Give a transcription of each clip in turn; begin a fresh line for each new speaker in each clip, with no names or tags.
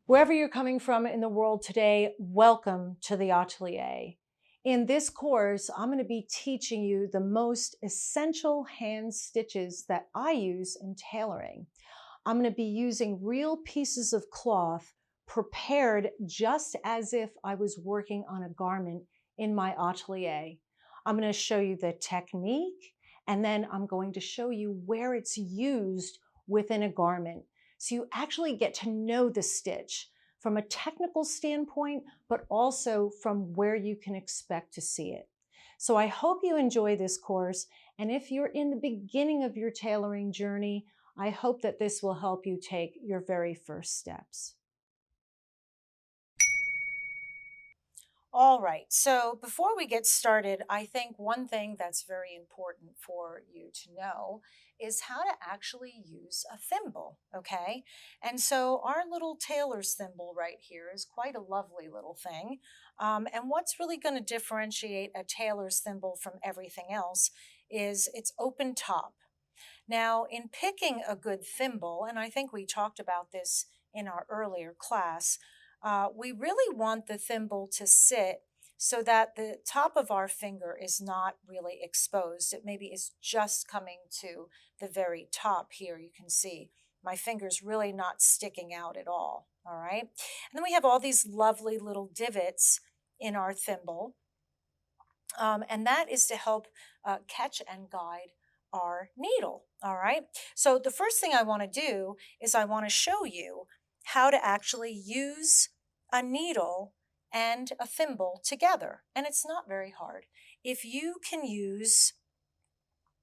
Wherever you're coming from in the world today, welcome to the Atelier. In this course, I'm going to be teaching you the most essential hand stitches that I use in tailoring. I'm going to be using real pieces of cloth prepared just as if I was working on a garment in my atelier. I'm going to show you the technique, and then I'm going to show you where it's used within a garment. So you actually get to know the stitch from a technical standpoint, but also from where you can expect to see it. So I hope you enjoy this course. And if you're in the beginning of your tailoring journey, I hope that this will help you take your very first steps.
All right, so before we get started, I think one thing that's very important for you to know is how to actually use a thimble, okay? And so our little tailor's thimble right here is quite a lovely little thing. And what's really going to differentiate a tailor's thimble from everything else is its open top. Now, in picking a good thimble, and I think we talked about this in our earlier class, we really want the thimble to sit so that the top of our finger is not really exposed. It maybe is just coming to the very top here. You can see my finger's really not sticking out at all right? And then we have all these lovely little divots in our thimble, and that is to help catch and guide our needle. All right. So the first thing I want to do is I want to show you how to actually use a needle and a thimble together. And it's not very hard. If you can use,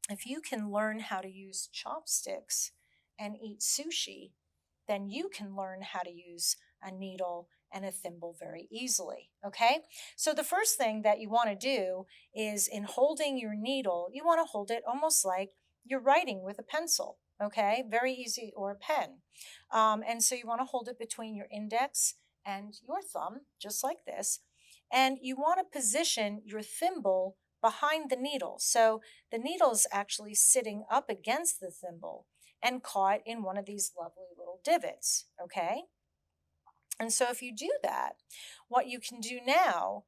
if you can learn how to use chopsticks and eat sushi, then you can learn how to use a needle and a thimble very easily. Okay, so the first thing that you want to do is in holding your needle, you want to hold it almost like you're writing with a pencil. Okay, very easy, or a pen. And so you want to hold it between your index and your thumb, just like this. And you want to position your thimble behind the needle. So the needle is actually sitting up against the thimble and caught in one of these lovely little divots, okay? And so if you do that, what you can do now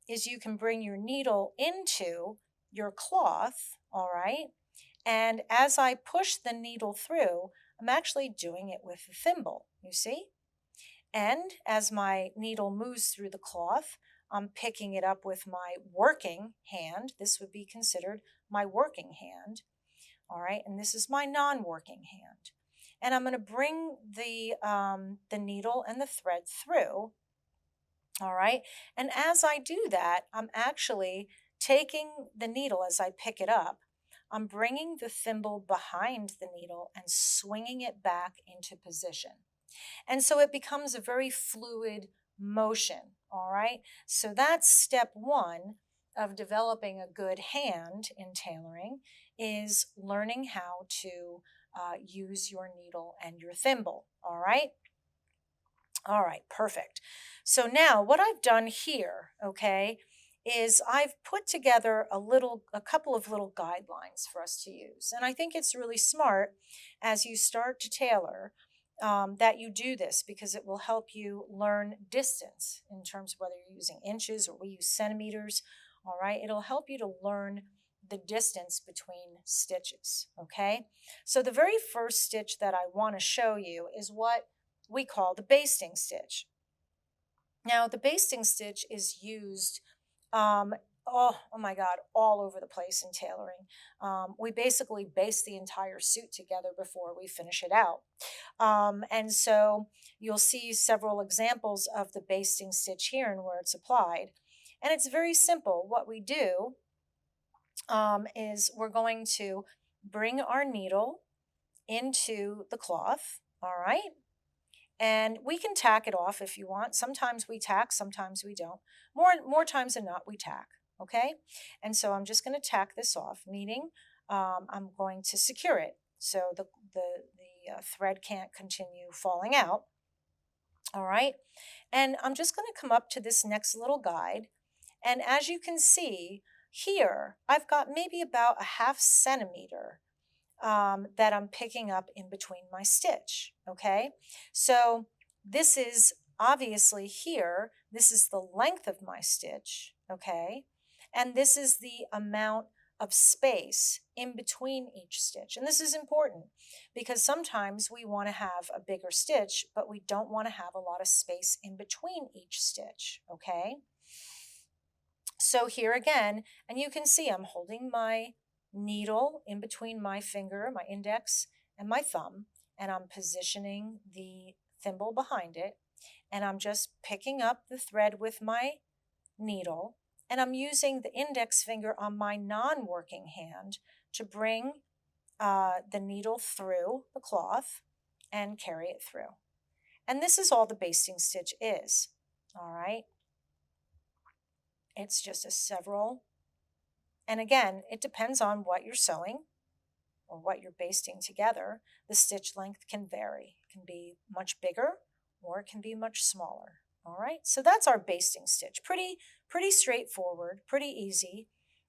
is you can bring your needle into your cloth, all right? And as I push the needle through, I'm actually doing it with the thimble, you see? And as my needle moves through the cloth, I'm picking it up with my working hand. This would be considered my working hand, all right? And this is my non-working hand. And I'm going to bring the needle and the thread through, all right? And as I do that, I'm actually taking the needle as I pick it up. I'm bringing the thimble behind the needle and swinging it back into position. And so it becomes a very fluid motion, all right? So that's step one of developing a good hand in tailoring, is learning how to use your needle and your thimble, all right? All right, perfect. So now what I've done here, okay, is I've put together a couple of little guidelines for us to use. And I think it's really smart as you start to tailor that you do this, because it will help you learn distance in terms of whether you're using inches or we use centimeters. All right, it'll help you to learn the distance between stitches. Okay, so the very first stitch that I want to show you is what we call the basting stitch. Now, the basting stitch is used, oh my God, all over the place in tailoring. We basically baste the entire suit together before we finish it out. And so you'll see several examples of the basting stitch here and where it's applied. And it's very simple. What we do is we're going to bring our needle into the cloth, all right? And we can tack it off if you want. Sometimes we tack, sometimes we don't. More times than not, we tack, okay? And so I'm just going to tack this off, meaning I'm going to secure it so the thread can't continue falling out, all right? And I'm just going to come up to this next little guide. And as you can see here, I've got maybe about a half centimeter that I'm picking up in between my stitch, okay? So this is obviously here, this is the length of my stitch, okay? And this is the amount of space in between each stitch. And this is important because sometimes we want to have a bigger stitch, but we don't want to have a lot of space in between each stitch, okay? So here again, and you can see I'm holding my needle in between my finger, my index, and my thumb, and I'm positioning the thimble behind it, and I'm just picking up the thread with my needle, and I'm using the index finger on my non-working hand to bring the needle through the cloth and carry it through. And this is all the basting stitch is, all right? It's just a several, and again, it depends on what you're sewing or what you're basting together. The stitch length can vary. It can be much bigger or it can be much smaller. All right, so that's our basting stitch. Pretty straightforward, pretty easy.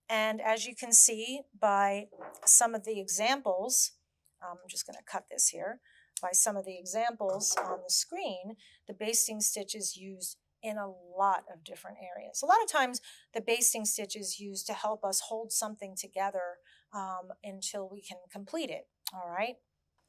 And as you can see by some of the examples, I'm just going to cut this here. By some of the examples on the screen, the basting stitch is used in a lot of different areas. A lot of times the basting stitch is used to help us hold something together until we can complete it, all right?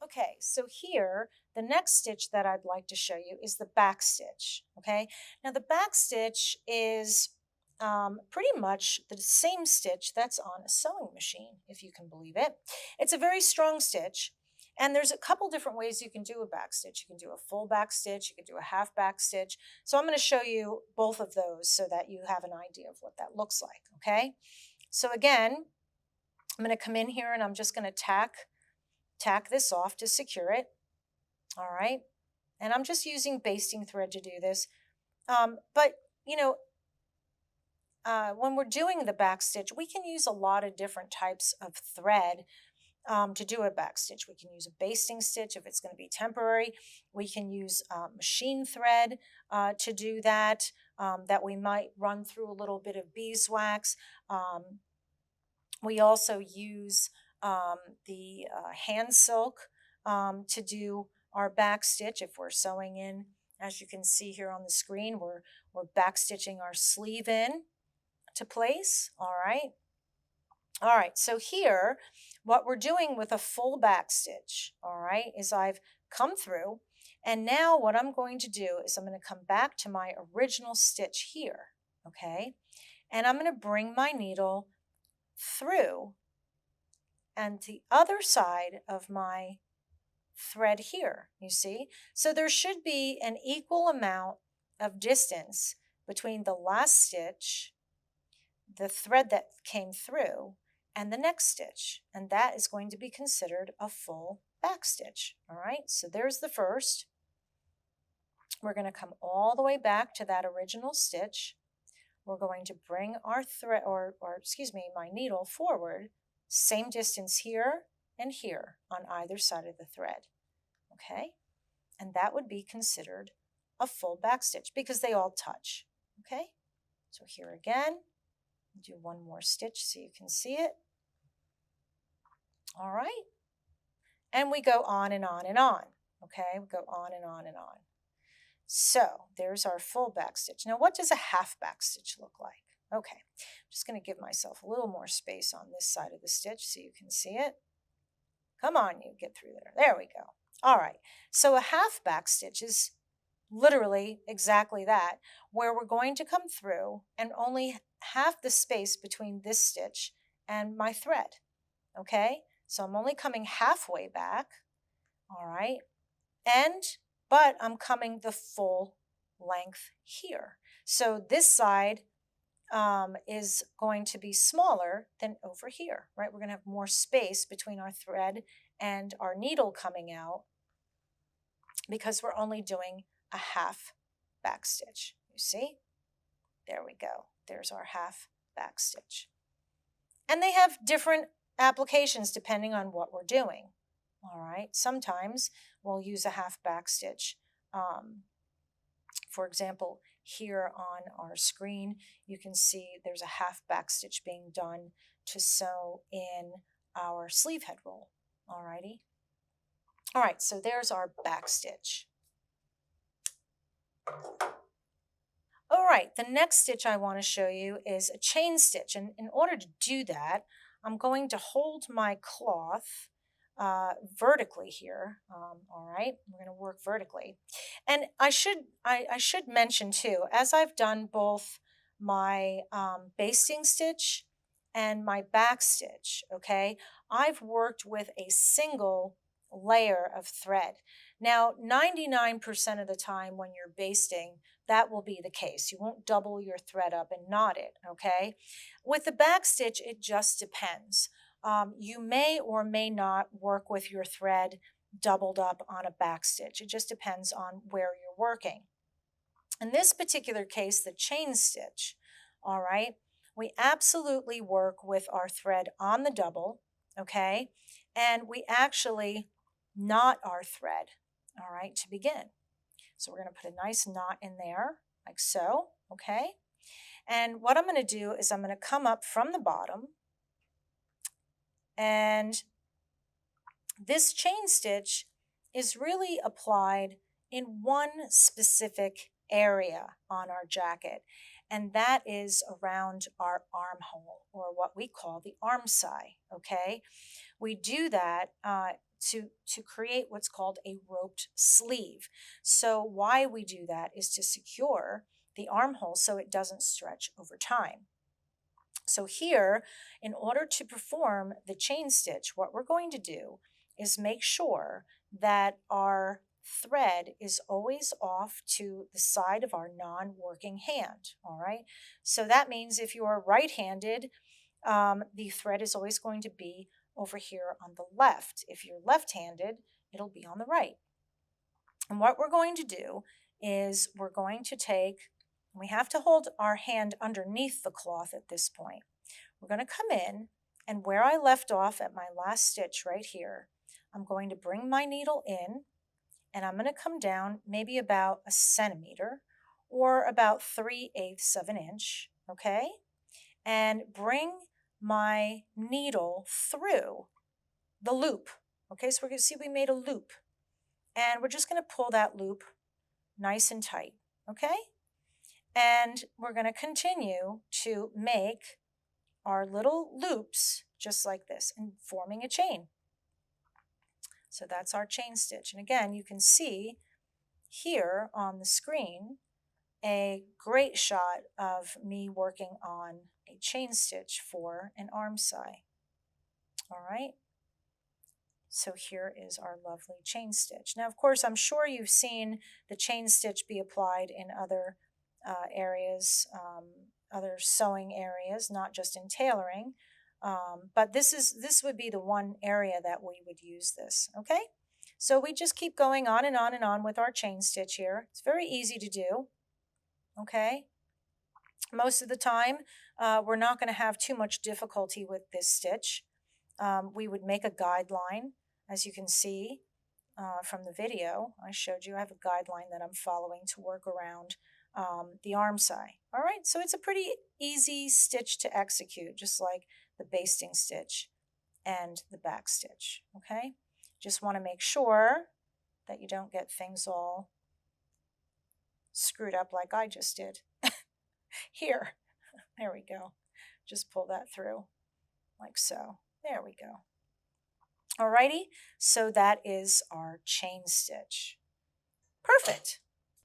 Okay, so here, the next stitch that I'd like to show you is the back stitch, okay? Now the back stitch is pretty much the same stitch that's on a sewing machine, if you can believe it. It's a very strong stitch, and there's a couple different ways you can do a back stitch. You can do a full back stitch, you can do a half back stitch. So I'm going to show you both of those so that you have an idea of what that looks like, okay? So again, I'm going to come in here and I'm just going to tack this off to secure it. All right. And I'm just using basting thread to do this. But, you know, when we're doing the back stitch, we can use a lot of different types of thread to do a back stitch. We can use a basting stitch if it's going to be temporary. We can use machine thread to do that, that we might run through a little bit of beeswax. We also use the hand silk to do our back stitch if we're sewing in. As you can see here on the screen, we're back stitching our sleeve in to place. All right. All right, so here, what we're doing with a full back stitch, all right, is I've come through, and now what I'm going to do is I'm going to come back to my original stitch here, okay, and I'm going to bring my needle through and the other side of my thread here, you see? So there should be an equal amount of distance between the last stitch, the thread that came through, and the next stitch, and that is going to be considered a full back stitch. All right, so there's the first. We're going to come all the way back to that original stitch. We're going to bring our thread, or excuse me, my needle forward, same distance here and here on either side of the thread. Okay, and that would be considered a full back stitch because they all touch. Okay, so here again, do one more stitch so you can see it. All right. And we go on and on and on. Okay, we go on and on and on. So there's our full back stitch. Now, what does a half back stitch look like? Okay, I'm just going to give myself a little more space on this side of the stitch so you can see it. Come on, you get through there. There we go. All right, so a half back stitch is literally exactly that, where we're going to come through and only half the space between this stitch and my thread. Okay, so I'm only coming halfway back, all right, but I'm coming the full length here. So this side is going to be smaller than over here, right? We're going to have more space between our thread and our needle coming out because we're only doing a half back stitch. You see? There we go. There's our half back stitch. And they have different applications depending on what we're doing. All right, sometimes we'll use a half back stitch. For example, here on our screen, you can see there's a half back stitch being done to sew in our sleeve head roll. All righty. All right, so there's our back stitch. right, the next stitch I want to show you is a chain stitch. And in order to do that, I'm going to hold my cloth vertically here. All right, we're going to work vertically. And I should mention too, as I've done both my basting stitch and my back stitch, okay, I've worked with a single layer of thread. Now, 99% of the time when you're basting, that will be the case. You won't double your thread up and knot it, okay? With the back stitch, it just depends. You may or may not work with your thread doubled up on a back stitch. It just depends on where you're working. In this particular case, the chain stitch, all right, we absolutely work with our thread on the double, okay? And we actually knot our thread, all right, to begin. So we're going to put a nice knot in there, like so, okay? And what I'm going to do is I'm going to come up from the bottom, and this chain stitch is really applied in one specific area on our jacket, and that is around our armhole, or what we call the armscye, okay? We do that to create what's called a roped sleeve. So why we do that is to secure the armhole so it doesn't stretch over time. So here, in order to perform the chain stitch, what we're going to do is make sure that our thread is always off to the side of our non-working hand, all right? So that means if you are right-handed, the thread is always going to be over here on the left. If you're left-handed, it'll be on the right. And what we're going to do is we're going to take, we have to hold our hand underneath the cloth at this point. We're going to come in, and where I left off at my last stitch right here, I'm going to bring my needle in, and I'm going to come down maybe about a centimeter or about 3/8 of an inch, okay? And bring my needle through the loop. Okay, so we're going to see we made a loop, and we're just going to pull that loop nice and tight, okay? And we're going to continue to make our little loops just like this and forming a chain. So that's our chain stitch. And again, you can see here on the screen a great shot of me working on a chain stitch for an armscye. All right. So here is our lovely chain stitch. Now, of course, I'm sure you've seen the chain stitch be applied in other areas, other sewing areas, not just in tailoring. But this would be the one area that we would use this. Okay. So we just keep going on and on and on with our chain stitch here. It's very easy to do. Okay. Most of the time, we're not going to have too much difficulty with this stitch. We would make a guideline, as you can see from the video I showed you. I have a guideline that I'm following to work around the armscye. All right, so it's a pretty easy stitch to execute, just like the basting stitch and the back stitch, okay? Just want to make sure that you don't get things all screwed up like I just did. Here, there we go. Just pull that through like so. There we go. Alrighty, so that is our chain stitch. Perfect.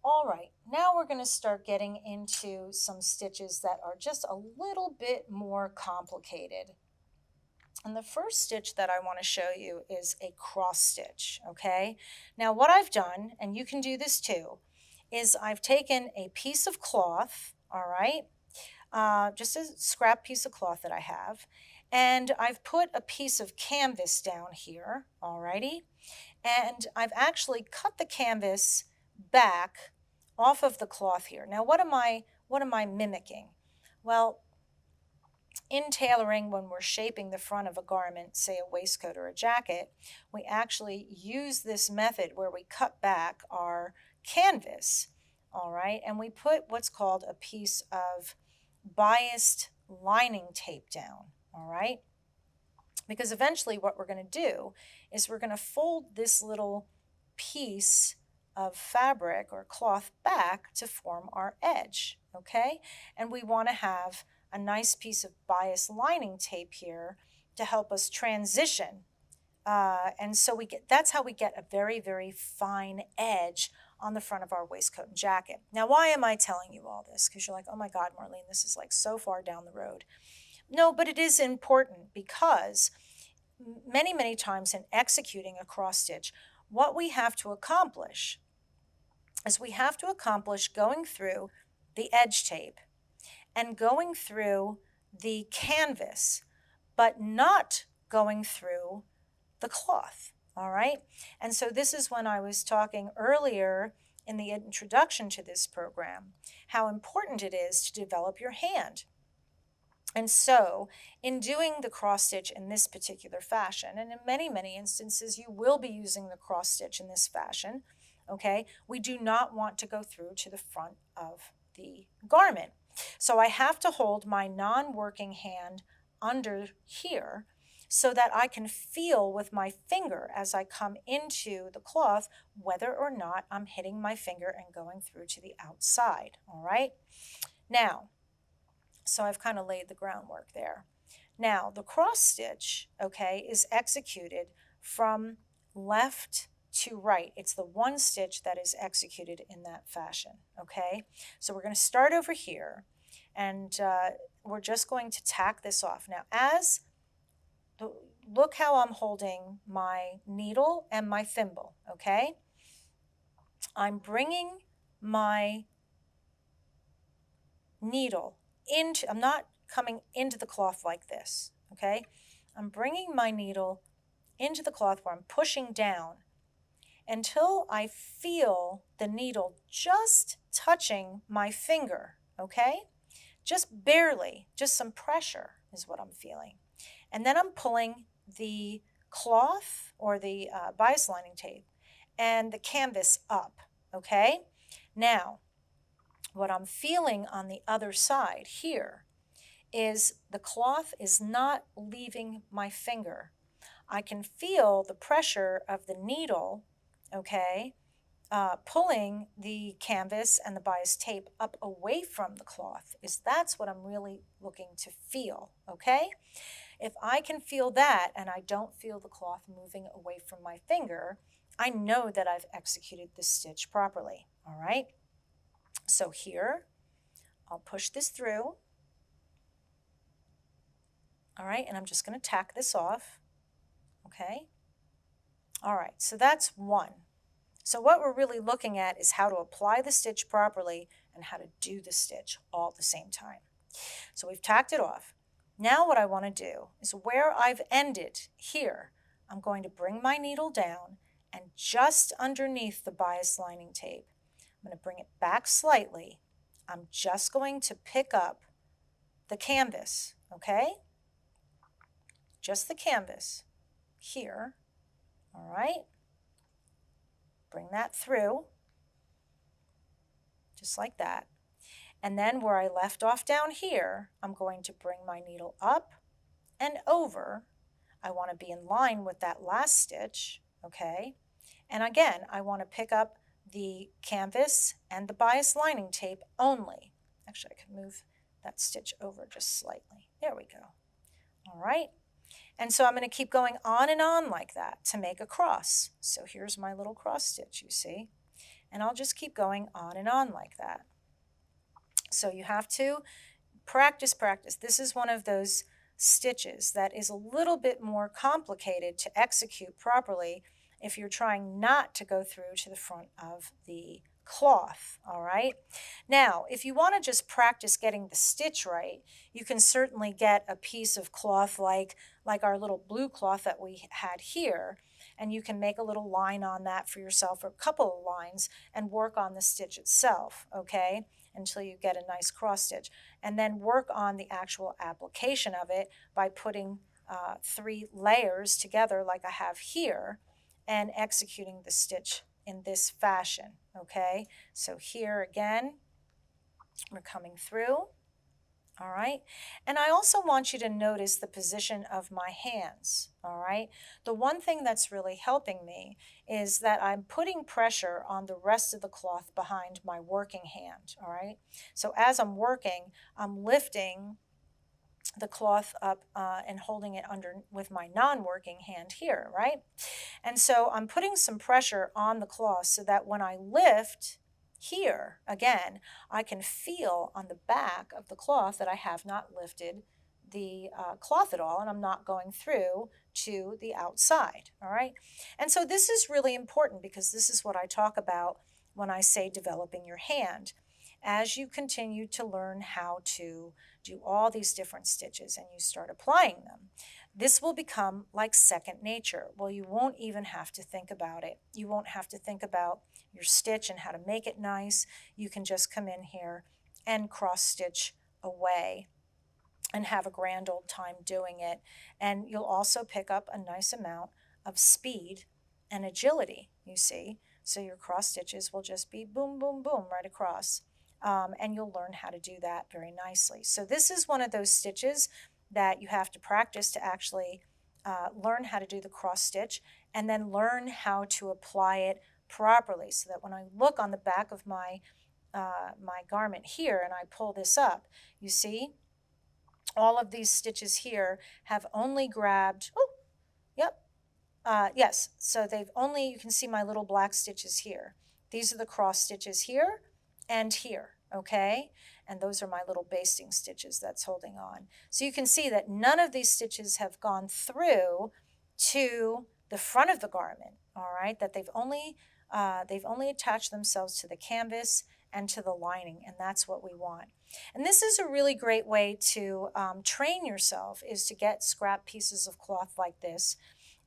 All right, now we're going to start getting into some stitches that are just a little bit more complicated. And the first stitch that I want to show you is a cross stitch, okay? Now what I've done, and you can do this too, is I've taken a piece of cloth, all right, just a scrap piece of cloth that I have, and I've put a piece of canvas down here, alrighty, and I've actually cut the canvas back off of the cloth here. Now, what am I mimicking? Well, in tailoring, when we're shaping the front of a garment, say a waistcoat or a jacket, we actually use this method where we cut back our canvas, all right, and we put what's called a piece of biased lining tape down, all right? Because eventually what we're going to do is we're going to fold this little piece of fabric or cloth back to form our edge, okay? And we want to have a nice piece of bias lining tape here to help us transition. And so that's how we get a very, very fine edge on the front of our waistcoat and jacket. Now, why am I telling you all this? Because you're like, oh my God, Marlene, this is like so far down the road. No, but it is important because many, many times in executing a cross stitch, what we have to accomplish is we have to accomplish going through the edge tape and going through the canvas, but not going through the cloth. All right. And so this is when I was talking earlier in the introduction to this program, how important it is to develop your hand. And so, in doing the cross stitch in this particular fashion, and in many, many instances, you will be using the cross stitch in this fashion, okay, we do not want to go through to the front of the garment. So I have to hold my non-working hand under here so that I can feel with my finger as I come into the cloth whether or not I'm hitting my finger and going through to the outside, all right? Now, so I've kind of laid the groundwork there. Now, the cross stitch, okay, is executed from left to right. It's the one stitch that is executed in that fashion, okay? So we're going to start over here, and we're just going to tack this off. Now, look how I'm holding my needle and my thimble, okay? I'm bringing my needle I'm not coming into the cloth like this, okay? I'm bringing my needle into the cloth where I'm pushing down until I feel the needle just touching my finger, okay? Just barely, just some pressure is what I'm feeling. And then I'm pulling the cloth or the bias lining tape and the canvas up, okay? Now, what I'm feeling on the other side here is the cloth is not leaving my finger. I can feel the pressure of the needle, okay, pulling the canvas and the bias tape up away from the cloth. That's what I'm really looking to feel, okay? If I can feel that and I don't feel the cloth moving away from my finger, I know that I've executed the stitch properly, all right? So here, I'll push this through. All right, and I'm just going to tack this off. Okay. All right, so that's one. So what we're really looking at is how to apply the stitch properly and how to do the stitch all at the same time. So we've tacked it off. Now what I want to do is where I've ended here, I'm going to bring my needle down and just underneath the bias lining tape, I'm going to bring it back slightly. I'm just going to pick up the canvas, okay? Just the canvas here, all right? Bring that through, just like that. And then where I left off down here, I'm going to bring my needle up and over. I want to be in line with that last stitch, okay? And again, I want to pick up the canvas and the bias lining tape only. Actually, I could move that stitch over just slightly. There we go. All right. And so I'm going to keep going on and on like that to make a cross. So here's my little cross stitch, you see. And I'll just keep going on and on like that. So you have to practice, practice. This is one of those stitches that is a little bit more complicated to execute properly if you're trying not to go through to the front of the cloth, all right? Now, if you want to just practice getting the stitch right, you can certainly get a piece of cloth like our little blue cloth that we had here, and you can make a little line on that for yourself or a couple of lines and work on the stitch itself, okay, until you get a nice cross stitch. And then work on the actual application of it by putting 3 layers together like I have here and executing the stitch in this fashion, okay? So here again, we're coming through, All right. And I also want you to notice the position of my hands. All right. The one thing that's really helping me is that I'm putting pressure on the rest of the cloth behind my working hand. All right. So as I'm working, I'm lifting the cloth up and holding it under with my non-working hand here, right? And so I'm putting some pressure on the cloth so that when I lift here again, I can feel on the back of the cloth that I have not lifted the cloth at all, and I'm not going through to the outside. All right. And so this is really important because this is what I talk about when I say developing your hand. As you continue to learn how to do all these different stitches and you start applying them, this will become like second nature. Well, you won't even have to think about it. You won't have to think about your stitch and how to make it nice. You can just come in here and cross stitch away and have a grand old time doing it. And you'll also pick up a nice amount of speed and agility, you see. So your cross stitches will just be boom, boom, boom right across. And you'll learn how to do that very nicely. So this is one of those stitches that you have to practice to actually learn how to do the cross stitch and then learn how to apply it properly so that when I look on the back of my garment here and I pull this up, you see all of these stitches here have only grabbed, oh, yep, yes, so they've only, you can see my little black stitches here. These are the cross stitches here and here, okay? And those are my little basting stitches that's holding on. So you can see that none of these stitches have gone through to the front of the garment, all right? That they've only attached themselves to the canvas and to the lining, and that's what we want. And this is a really great way to train yourself, is to get scrap pieces of cloth like this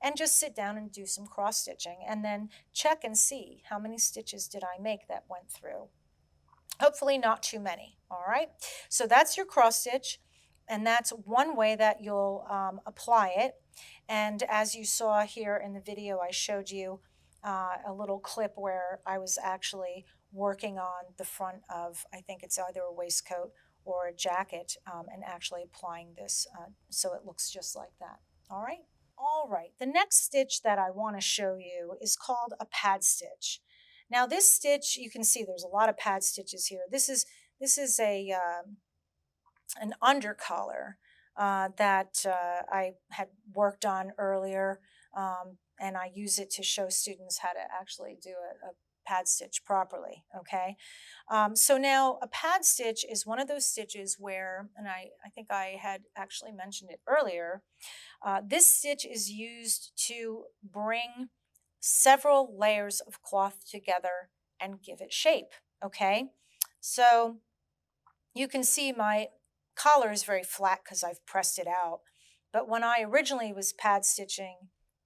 and just sit down and do some cross stitching and then check and see how many stitches did I make that went through. Hopefully not too many, all right? So that's your cross stitch, and that's one way that you'll apply it. And as you saw here in the video, I showed you a little clip where I was actually working on the front of, I think it's either a waistcoat or a jacket, and actually applying this so it looks just like that, all right? All right, the next stitch that I want to show you is called a pad stitch. Now this stitch, you can see there's a lot of pad stitches here. This is a an undercollar that I had worked on earlier, and I use it to show students how to actually do a pad stitch properly, okay? So now a pad stitch is one of those stitches where, and I think I had actually mentioned it earlier, this stitch is used to bring several layers of cloth together and give it shape, okay? So you can see my collar is very flat because I've pressed it out. But when I originally was pad stitching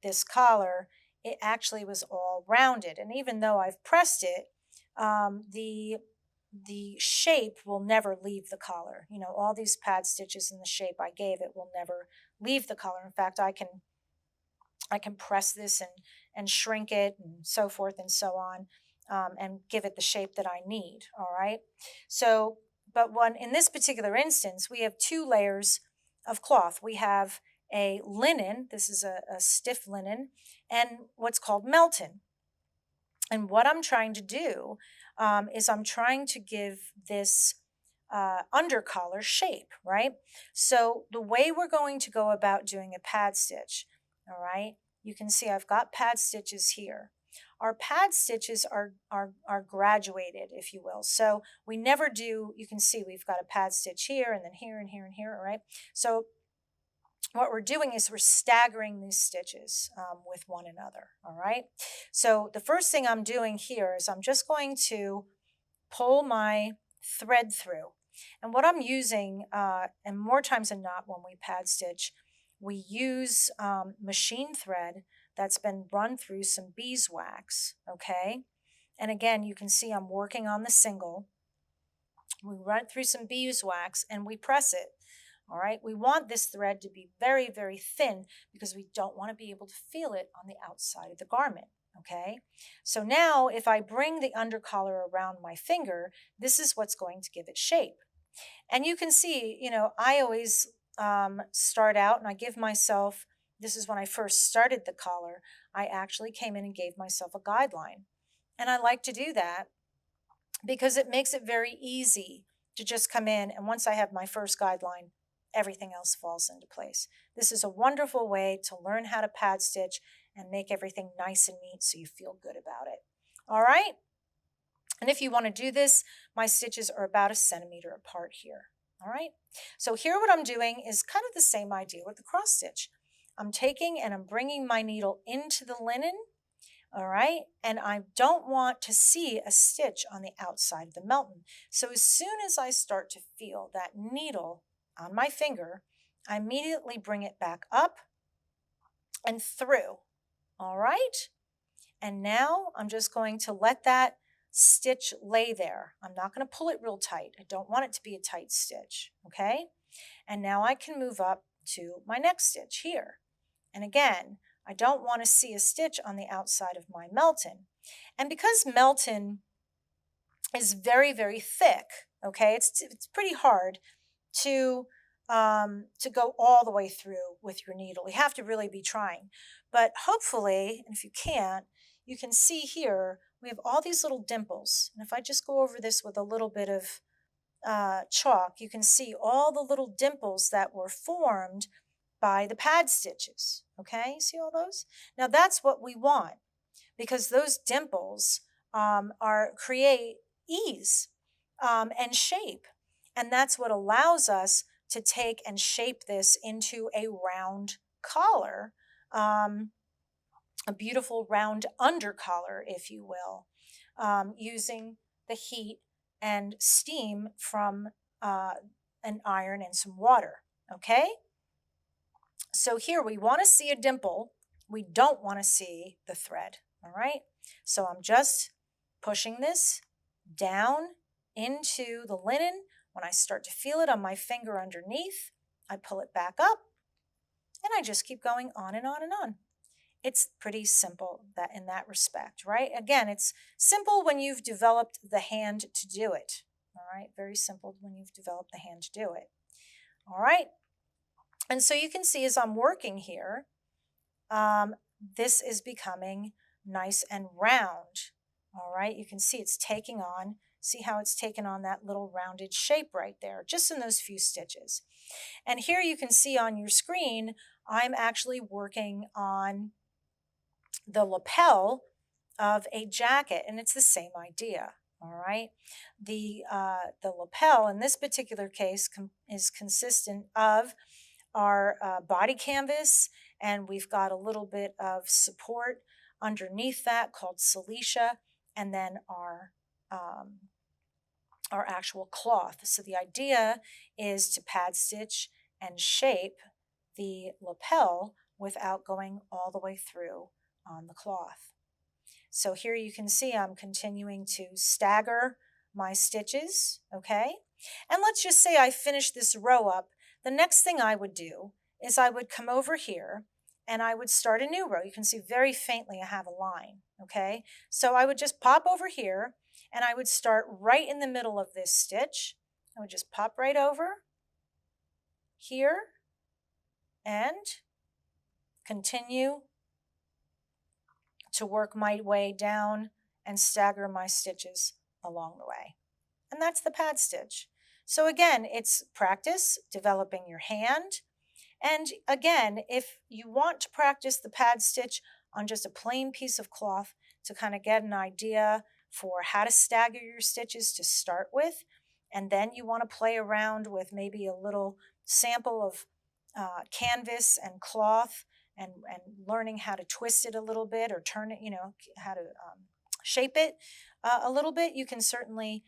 this collar, it actually was all rounded. And even though I've pressed it, the shape will never leave the collar. You know, all these pad stitches in the shape I gave it will never leave the collar. In fact, I can press this and shrink it and so forth and so on, and give it the shape that I need. All right. So, but when in this particular instance, we have two layers of cloth. We have a linen. This is a stiff linen, and what's called melton. And what I'm trying to do is I'm trying to give this undercollar shape, right? So the way we're going to go about doing a pad stitch, all right, you can see I've got pad stitches here. Our pad stitches are graduated, if you will. So we never do, you can see we've got a pad stitch here and then here and here and here, all right? So what we're doing is we're staggering these stitches with one another, all right? So the first thing I'm doing here is I'm just going to pull my thread through. And what I'm using, and more times than not when we pad stitch, we use machine thread that's been run through some beeswax, okay? And again, you can see I'm working on the single. We run it through some beeswax and we press it. All right, we want this thread to be very, very thin because we don't want to be able to feel it on the outside of the garment. Okay, so now if I bring the undercollar around my finger, this is what's going to give it shape. And you can see, I always start out and I give myself, this is when I first started the collar, I actually came in and gave myself a guideline. And I like to do that because it makes it very easy to just come in. And once I have my first guideline, everything else falls into place. This is a wonderful way to learn how to pad stitch and make everything nice and neat so you feel good about it. All right. And if you want to do this, my stitches are about 1 centimeter apart here. All right. So here what I'm doing is kind of the same idea with the cross stitch. I'm taking and I'm bringing my needle into the linen. All right. And I don't want to see a stitch on the outside of the melton. So as soon as I start to feel that needle on my finger, I immediately bring it back up and through. All right. And now I'm just going to let that stitch lay there. I'm not going to pull it real tight. I don't want it to be a tight stitch. Okay. And now I can move up to my next stitch here. And again, I don't want to see a stitch on the outside of my melton. And because melton is very, very thick, okay, it's pretty hard to go all the way through with your needle. You have to really be trying. But hopefully, and if you can't, you can see here, we have all these little dimples. And if I just go over this with a little bit of chalk, you can see all the little dimples that were formed by the pad stitches. Okay, see all those? Now that's what we want because those dimples create ease and shape. And that's what allows us to take and shape this into a round collar, a beautiful round under collar, if you will, using the heat and steam from an iron and some water. Okay? So here we want to see a dimple. We don't want to see the thread. All right? So I'm just pushing this down into the linen. When I start to feel it on my finger underneath, I pull it back up and I just keep going on and on and on. It's pretty simple that in that respect, right? Again, it's simple when you've developed the hand to do it. All right, very simple when you've developed the hand to do it. All right, and so you can see as I'm working here, this is becoming nice and round. All right, you can see it's taking on, see how it's taken on that little rounded shape right there, just in those few stitches. And here you can see on your screen, I'm actually working on the lapel of a jacket, and it's the same idea. All right, the lapel in this particular case is consistent of our body canvas, and we've got a little bit of support underneath that called silesia, and then our actual cloth. So the idea is to pad stitch and shape the lapel without going all the way through on the cloth. So here you can see I'm continuing to stagger my stitches, okay? And let's just say I finish this row up. The next thing I would do is I would come over here and I would start a new row. You can see very faintly I have a line, okay? So I would just pop over here and I would start right in the middle of this stitch. I would just pop right over here and continue to work my way down and stagger my stitches along the way. And that's the pad stitch. So again, it's practice developing your hand. And again, if you want to practice the pad stitch on just a plain piece of cloth to kind of get an idea for how to stagger your stitches to start with, and then you want to play around with maybe a little sample of canvas and cloth and learning how to twist it a little bit or turn it, how to shape it a little bit, you can certainly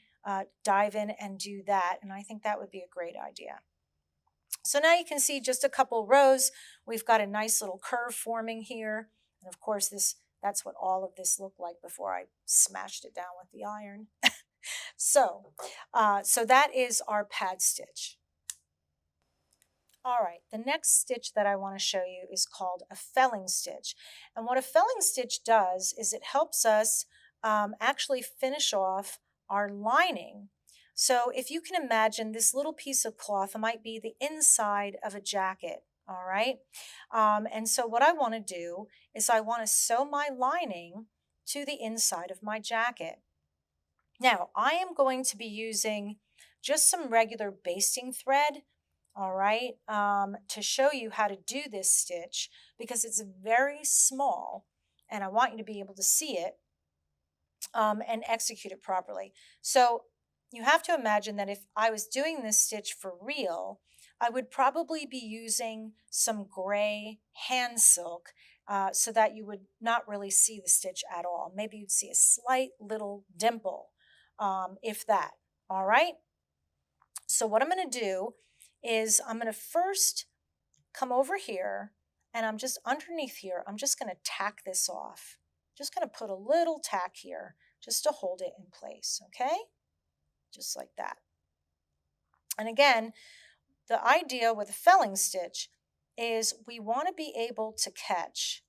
dive in and do that. And I think that would be a great idea. So now you can see just a couple rows. We've got a nice little curve forming here. And of course, that's what all of this looked like before I smashed it down with the iron. So that is our pad stitch. All right, the next stitch that I want to show you is called a felling stitch. And what a felling stitch does is it helps us actually finish off our lining. So if you can imagine, this little piece of cloth might be the inside of a jacket. All right. And so what I want to do is I want to sew my lining to the inside of my jacket. Now, I am going to be using just some regular basting thread, all right, to show you how to do this stitch because it's very small and I want you to be able to see it and execute it properly. So you have to imagine that if I was doing this stitch for real, I would probably be using some gray hand silk so that you would not really see the stitch at all. Maybe you'd see a slight little dimple, if that. All right. So what I'm going to do is I'm going to first come over here and I'm just underneath here. I'm just going to tack this off. Just going to put a little tack here just to hold it in place. Okay. Just like that. And again, the idea with a felling stitch is we want to be able to catch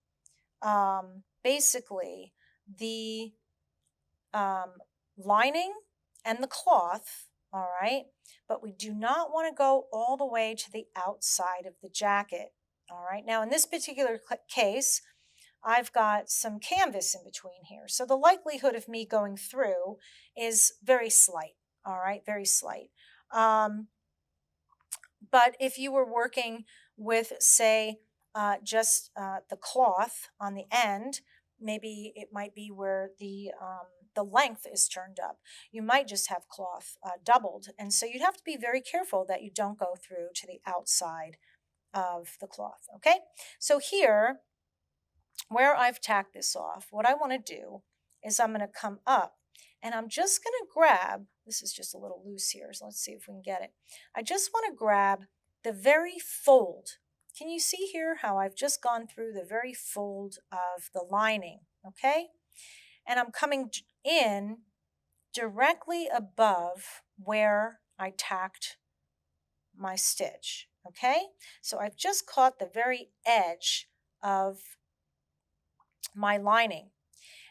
basically the lining and the cloth, all right? But we do not want to go all the way to the outside of the jacket, all right? Now, in this particular case, I've got some canvas in between here. So the likelihood of me going through is very slight, all right? Very slight. But if you were working with, say, just the cloth on the end, maybe it might be where the length is turned up. You might just have cloth doubled, and so you'd have to be very careful that you don't go through to the outside of the cloth. Okay, so here, where I've tacked this off, what I want to do is I'm going to come up and I'm just going to grab, this is just a little loose here, so let's see if we can get it. I just want to grab the very fold. Can you see here how I've just gone through the very fold of the lining, okay? And I'm coming in directly above where I tacked my stitch, okay? So I've just caught the very edge of my lining.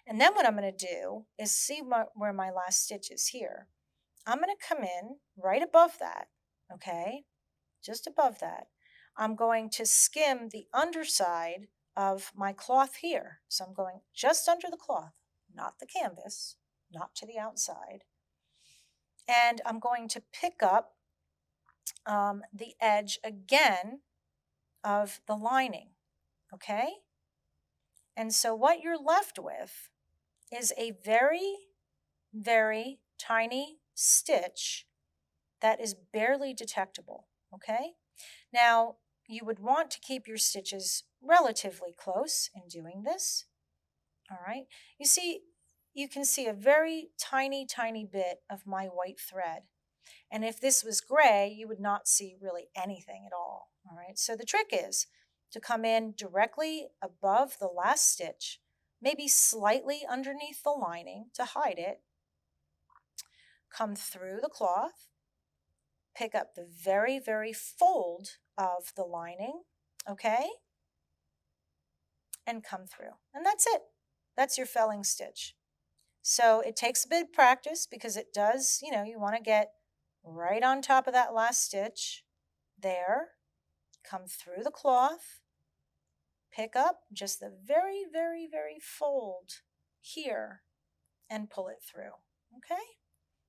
And then what I'm going to do is see where my last stitch is here. I'm going to come in right above that, okay? Just above that. I'm going to skim the underside of my cloth here. So I'm going just under the cloth, not the canvas, not to the outside. And I'm going to pick up the edge again of the lining, okay? And so what you're left with is a very, very tiny stitch that is barely detectable, okay? Now, you would want to keep your stitches relatively close in doing this, all right? You can see a very tiny, tiny bit of my white thread. And if this was gray, you would not see really anything at all right? So the trick is to come in directly above the last stitch, maybe slightly underneath the lining to hide it, come through the cloth, pick up the very, very fold of the lining, okay? And come through. And that's it. That's your felling stitch. So it takes a bit of practice because it does, you want to get right on top of that last stitch there, come through the cloth, pick up just the very, very, very fold here and pull it through, okay?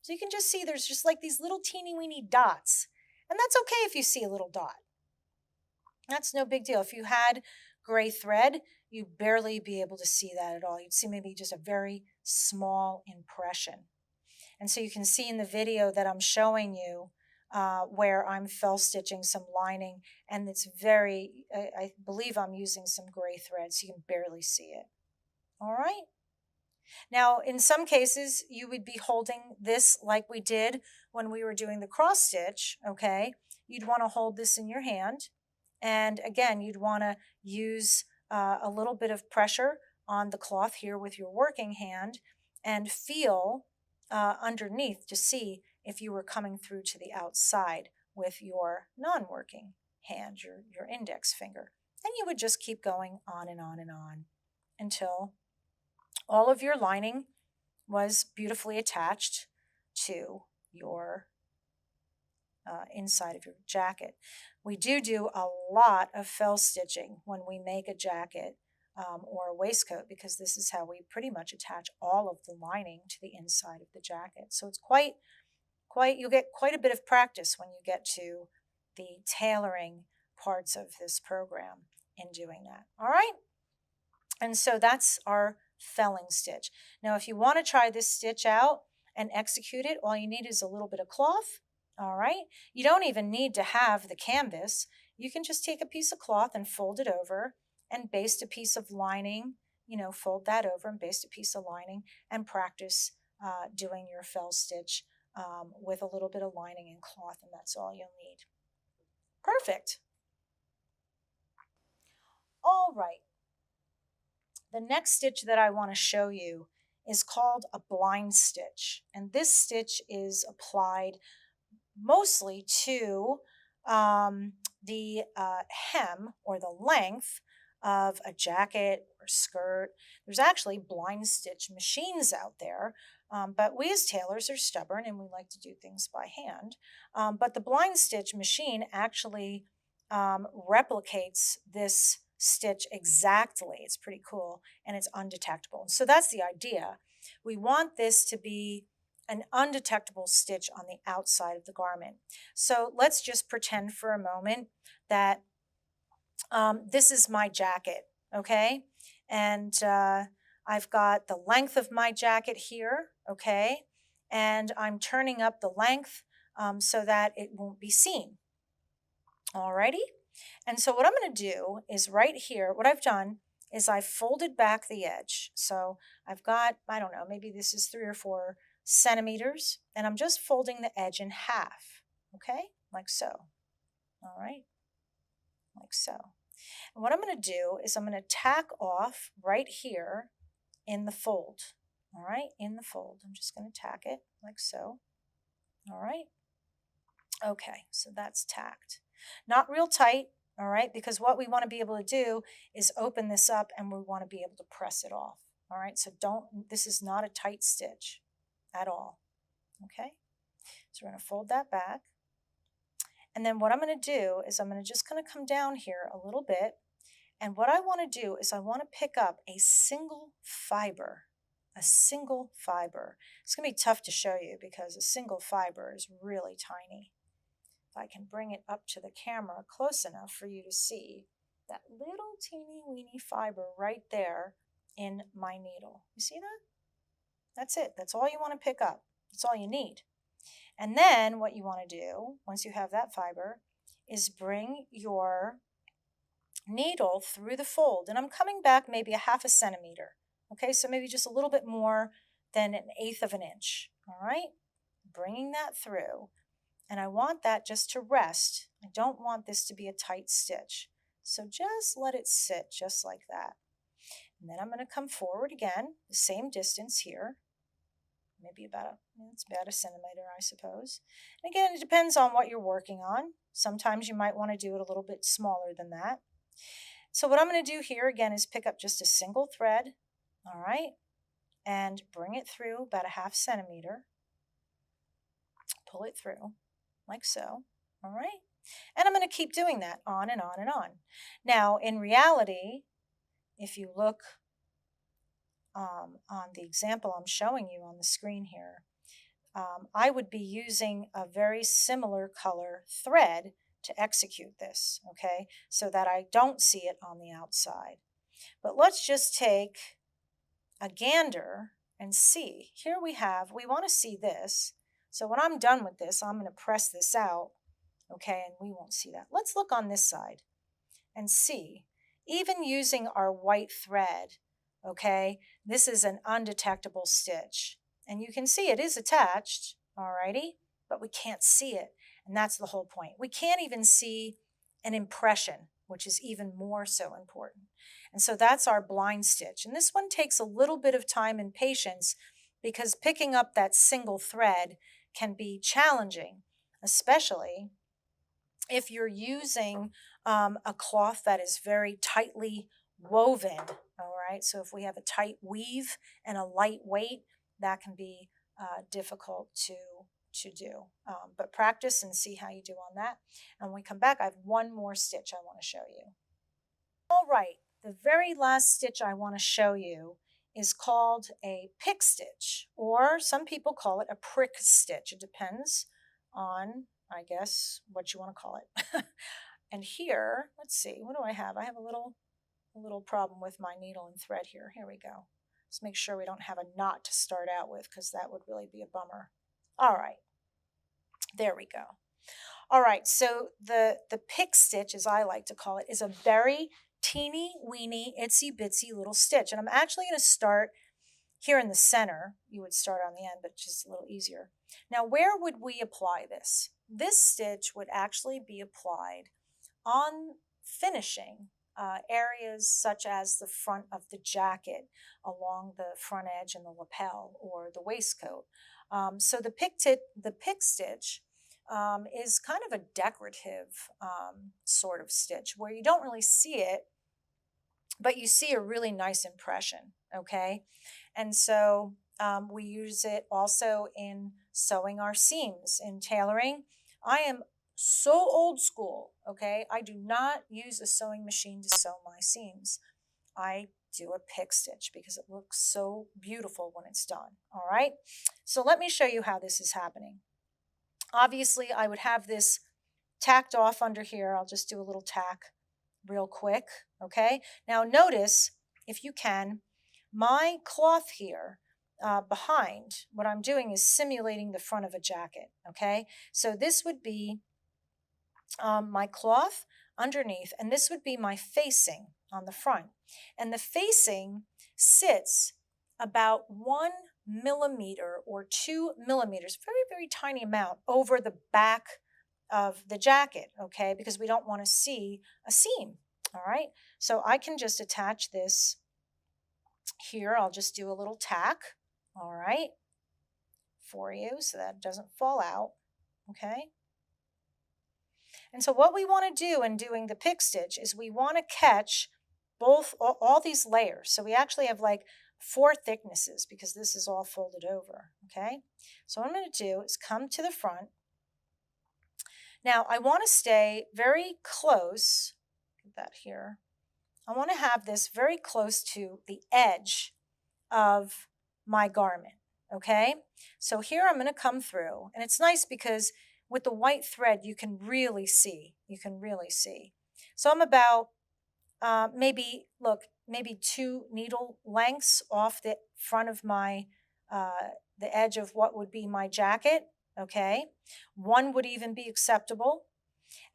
So you can just see there's just like these little teeny weeny dots. And that's okay if you see a little dot. That's no big deal. If you had gray thread, you'd barely be able to see that at all. You'd see maybe just a very small impression. And so you can see in the video that I'm showing you where I'm fell stitching some lining, and it's I believe I'm using some gray thread, so you can barely see it. All right. Now, in some cases, you would be holding this like we did when we were doing the cross stitch, okay? You'd want to hold this in your hand. And again, you'd want to use a little bit of pressure on the cloth here with your working hand and feel underneath to see if you were coming through to the outside with your non-working hand, your index finger. And you would just keep going on and on and on until all of your lining was beautifully attached to your inside of your jacket. We do a lot of fell stitching when we make a jacket or a waistcoat, because this is how we pretty much attach all of the lining to the inside of the jacket. So it's you'll get quite a bit of practice when you get to the tailoring parts of this program in doing that. All right. And so that's our felling stitch. Now, if you want to try this stitch out and execute it, all you need is a little bit of cloth. All right. You don't even need to have the canvas. You can just take a piece of cloth and fold it over and baste a piece of lining, fold that over and baste a piece of lining and practice doing your fell stitch with a little bit of lining and cloth, and that's all you'll need. Perfect. All right. The next stitch that I want to show you is called a blind stitch, and this stitch is applied mostly to the hem or the length of a jacket or skirt. There's actually blind stitch machines out there, but we as tailors are stubborn and we like to do things by hand. But the blind stitch machine actually replicates this stitch exactly. It's pretty cool and it's undetectable. So that's the idea. We want this to be an undetectable stitch on the outside of the garment. So let's just pretend for a moment that this is my jacket, okay? And I've got the length of my jacket here, okay? And I'm turning up the length so that it won't be seen. Alrighty? And so what I'm going to do is right here, what I've done is I've folded back the edge. So I've got, I don't know, maybe this is 3 or 4 centimeters, and I'm just folding the edge in half, okay? Like so. All right? Like so. And what I'm going to do is I'm going to tack off right here in the fold. All right? In the fold. I'm just going to tack it like so. All right? Okay, so that's tacked. Not real tight, all right, because what we want to be able to do is open this up and we want to be able to press it off. All right, so this is not a tight stitch at all. Okay, so we're going to fold that back. And then what I'm going to do is I'm just going to come down here a little bit. And what I want to do is I want to pick up a single fiber. A single fiber. It's going to be tough to show you because a single fiber is really tiny. If I can bring it up to the camera close enough for you to see that little teeny weeny fiber right there in my needle. You see that? That's it. That's all you want to pick up. That's all you need. And then what you want to do, once you have that fiber, is bring your needle through the fold. And I'm coming back maybe a half a centimeter. Okay, so maybe just a little bit more than 1/8 of an inch. All right? Bringing that through. And I want that just to rest. I don't want this to be a tight stitch. So just let it sit just like that. And then I'm going to come forward again, the same distance here. Maybe it's about a centimeter, I suppose. And again, it depends on what you're working on. Sometimes you might want to do it a little bit smaller than that. So what I'm going to do here again is pick up just a single thread, all right, and bring it through about a half centimeter. Pull it through like so, all right? And I'm going to keep doing that on and on and on. Now, in reality, if you look on the example I'm showing you on the screen here, I would be using a very similar color thread to execute this, okay, so that I don't see it on the outside. But let's just take a gander and see. Here we want to see this. So when I'm done with this, I'm going to press this out, okay, and we won't see that. Let's look on this side and see. Even using our white thread, okay, this is an undetectable stitch. And you can see it is attached, alrighty, but we can't see it. And that's the whole point. We can't even see an impression, which is even more so important. And so that's our blind stitch. And this one takes a little bit of time and patience because picking up that single thread can be challenging, especially if you're using a cloth that is very tightly woven, all right? So if we have a tight weave and a light weight, that can be difficult to to do. But practice and see how you do on that. And when we come back, I have one more stitch I want to show you. All right, the very last stitch I want to show you is called a pick stitch, or some people call it a prick stitch. It depends on, I guess, what you want to call it. And here, let's see, what do I have? I have a little problem with my needle and thread here. Here we go. Let's make sure we don't have a knot to start out with, because that would really be a bummer. All right, there we go. All right, so the pick stitch, as I like to call it, is a very teeny weeny itsy bitsy little stitch. And I'm actually going to start here in the center. You would start on the end, but just a little easier. Now, where would we apply this? This stitch would actually be applied on finishing areas such as the front of the jacket, along the front edge and the lapel, or the waistcoat. So the pick stitch is kind of a decorative sort of stitch where you don't really see it, but you see a really nice impression, okay? And so we use it also in sewing our seams, in tailoring. I am so old school, okay? I do not use a sewing machine to sew my seams. I do a pick stitch because it looks so beautiful when it's done, all right? So let me show you how this is happening. Obviously, I would have this tacked off under here. I'll just do a little tack real quick, okay? Now notice, if you can, my cloth here behind, what I'm doing is simulating the front of a jacket, okay? So this would be my cloth underneath, and this would be my facing on the front. And the facing sits about 1 millimeter or 2 millimeters, very, very tiny amount, over the back of the jacket, okay? Because we don't want to see a seam, all right? So I can just attach this here. I'll just do a little tack, all right, for you so that it doesn't fall out, okay? And so what we want to do in doing the pick stitch is we want to catch all these layers. So we actually have like 4 thicknesses because this is all folded over, okay? So what I'm going to do is come to the front. Now I want to stay very close, get that here. I want to have this very close to the edge of my garment, okay? So here I'm going to come through, and it's nice because with the white thread you can really see, So I'm about maybe 2 needle lengths off the front of my, the edge of what would be my jacket, okay? 1 would even be acceptable.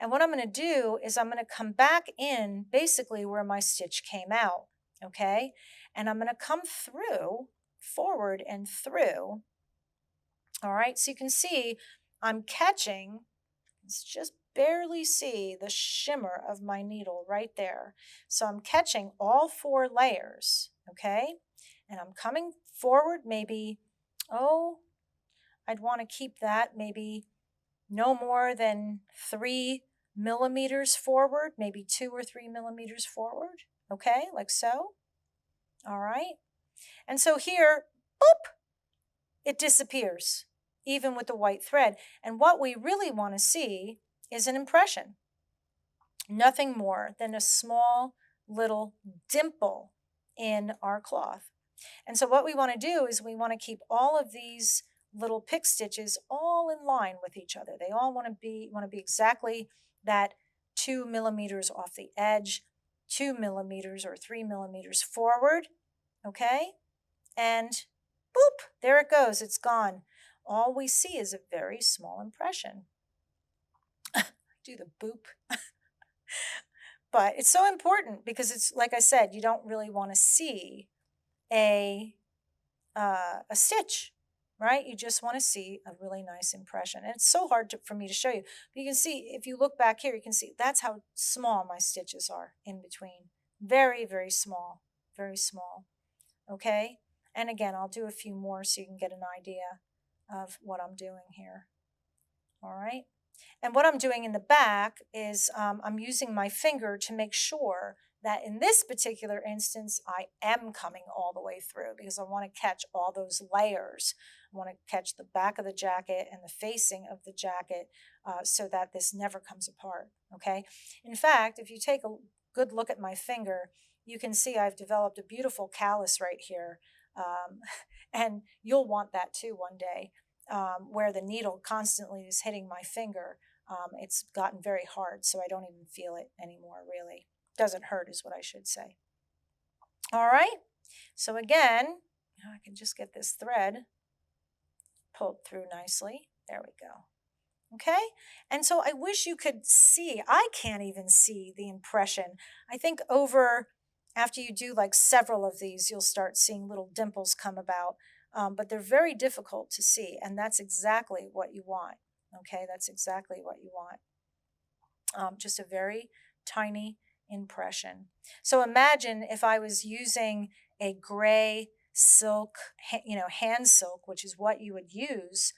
And what I'm going to do is I'm going to come back in basically where my stitch came out, okay? And I'm going to come through, forward and through, all right? So you can see I'm catching, let's just barely see the shimmer of my needle right there. So I'm catching all 4 layers, okay? And I'm coming forward maybe, I'd want to keep that maybe no more than 3 millimeters forward, maybe 2 or 3 millimeters forward, okay, like so. All right. And so here, boop, it disappears, even with the white thread. And what we really want to see is an impression. Nothing more than a small little dimple in our cloth. And so what we want to do is we want to keep all of these little pick stitches all in line with each other. They all want to be exactly that 2 millimeters off the edge, 2 millimeters or 3 millimeters forward, okay? And boop, there it goes, it's gone. All we see is a very small impression. Do the boop. But it's so important because it's, like I said, you don't really want to see a stitch, right? You just want to see a really nice impression. And it's so hard for me to show you. But you can see, if you look back here, you can see that's how small my stitches are in between. Very, very small, very small, okay? And again, I'll do a few more so you can get an idea of what I'm doing here, all right? And what I'm doing in the back is I'm using my finger to make sure that in this particular instance, I am coming all the way through because I want to catch all those layers I want to catch the back of the jacket and the facing of the jacket so that this never comes apart, okay? In fact, if you take a good look at my finger, you can see I've developed a beautiful callus right here. Um, and you'll want that too one day, where the needle constantly is hitting my finger. It's gotten very hard, so I don't even feel it anymore, really. Doesn't hurt, is what I should say. All right, so again, I can just get this thread pulled through nicely. There we go. Okay, and so I wish you could see. I can't even see the impression. I think after you do like several of these, you'll start seeing little dimples come about, but they're very difficult to see, and that's exactly what you want. Okay, that's exactly what you want. Just a very tiny impression. So imagine if I was using a gray silk, hand silk, which is what you would use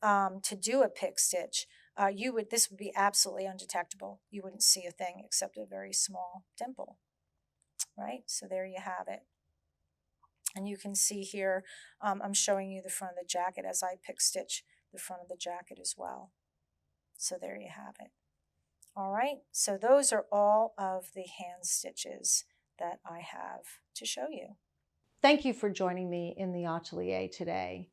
to do a pick stitch. This would be absolutely undetectable. You wouldn't see a thing except a very small dimple, right? So there you have it. And you can see here, I'm showing you the front of the jacket as I pick stitch the front of the jacket as well. So there you have it. All right, so those are all of the hand stitches that I have to show you.
Thank you for joining me in the atelier today.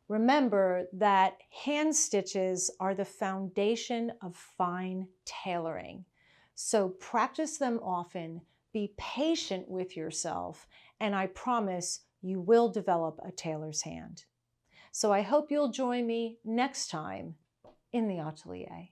Remember that hand stitches are the foundation of fine tailoring. So practice them often, be patient with yourself, and I promise you will develop a tailor's hand. So I hope you'll join me next time in the atelier.